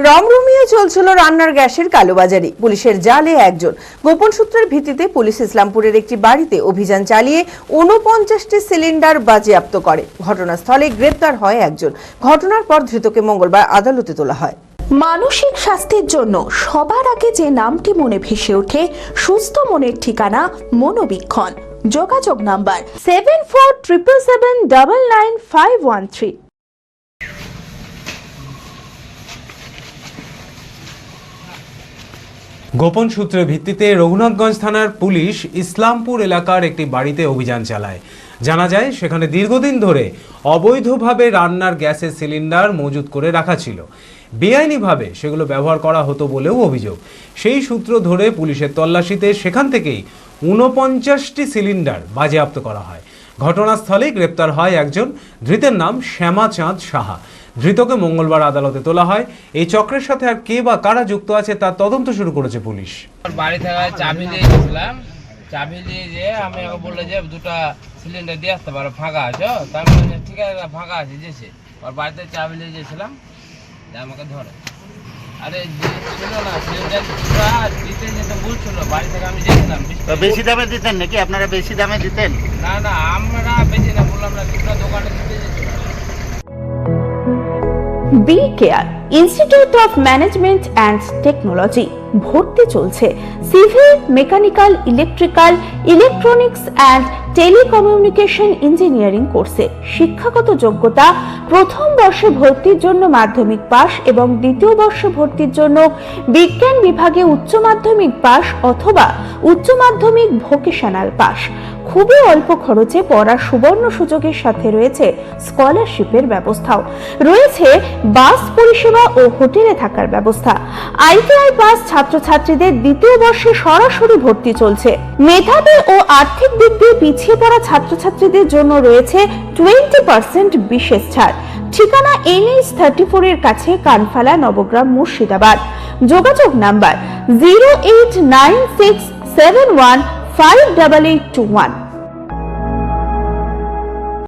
রমরমিয়ে চলছিল রান্নার গ্যাসের কালোবাজারি। পুলিশের জালে একজন। গোপন সূত্রের ভিত্তিতে পুলিশ ইসলামপুরের একটি বাড়িতে অভিযান চালিয়ে 49টি সিলিন্ডার বাজেয়াপ্ত করে। ঘটনাস্থলে গ্রেপ্তার হয় একজন। ঘটনার পর ধৃতকে মঙ্গলবার আদালতে তোলা হয়। মানসিক স্বাস্থ্যের জন্য সবার আগে যে নামটি মনে ভেসে ওঠে, সুস্থ মনের ঠিকানা মনোবীক্ষণ। যোগাযোগ নাম্বার 7477799513। গোপন সূত্রের ভিত্তিতে রঘুনাথগঞ্জ থানার পুলিশ ইসলামপুর এলাকার একটি বাড়িতে অভিযান চালায়। জানা যায় সেখানে দীর্ঘদিন ধরে অবৈধভাবে রান্নার গ্যাসের সিলিন্ডার মজুত করে রাখা ছিল। বেআইনিভাবে সেগুলো ব্যবহার করা হতো বলেও অভিযোগ। সেই সূত্র ধরে পুলিশের তল্লাশিতে সেখান থেকেই 49টি সিলিন্ডার বাজেয়াপ্ত করা হয়। ঘটনাস্থলেই গ্রেপ্তার হয় একজন। ধৃতের নাম শ্যামাচাঁদ সাহা। ধৃতকে মঙ্গলবার আদালতে তোলা হয়। এই চক্রের সাথে আর কে বা কারা যুক্ত আছে তার তদন্ত শুরু করেছে পুলিশ। বাড়ি থেকে চাবি নিয়ে গেছিলাম, চাবি নিয়ে যে আমি ওকে বললো যে দুটো সিলিন্ডার দিয়ে আসতে পারো, ফাঁকা আছো? তার মানে ঠিক আছে, ফাঁকা আছে যেছে। ওর বাড়িতে চাবি নিয়ে গেছিলাম, আমাকে ধরে আরে ছিল না সিলিন্ডার দিতে যেতে বলছিল। বাড়ি থেকে আমি গেছিলাম। বেশি দামে দিতেন নাকি? আপনারা বেশি দামে দিতেন? না না, আমরা বেশি না, বললাম না, দুটো দোকানে দিতে যেছিলাম। B care institute of management and technology ভর্তি চলছে civil, mechanical, electrical, electronics and telecommunication engineering কোর্সে। শিক্ষাগত যোগ্যতা: প্রথম বর্ষে ভর্তির জন্য মাধ্যমিক পাস এবং দ্বিতীয় বর্ষে ভর্তির জন্য বিজ্ঞান বিভাগে উচ্চ মাধ্যমিক পাস অথবা উচ্চ মাধ্যমিক ভোকেশনাল পাস। খুবই অল্প খরচে পড়ার সুবর্ণ সুযোগের সাথে রয়েছে স্কলারশিপের ব্যবস্থাও। রয়েছে বাস পরিষেবা ও হোটেলে থাকার ব্যবস্থা। আইটিআই পাস ছাত্রছাত্রীদের দ্বিতীয় বর্ষে সরাসরি ভর্তি চলছে। মেধাবী ও আর্থিক দিক দিয়ে পিছিয়ে পড়া ছাত্রছাত্রীদের জন্য রয়েছে 20% বিশেষ ছাড়। ঠিকানা NH 34 এর কাছে, কানফালা, নবগ্রাম, মুর্শিদাবাদ। যোগাযোগ নাম্বার 08967158821।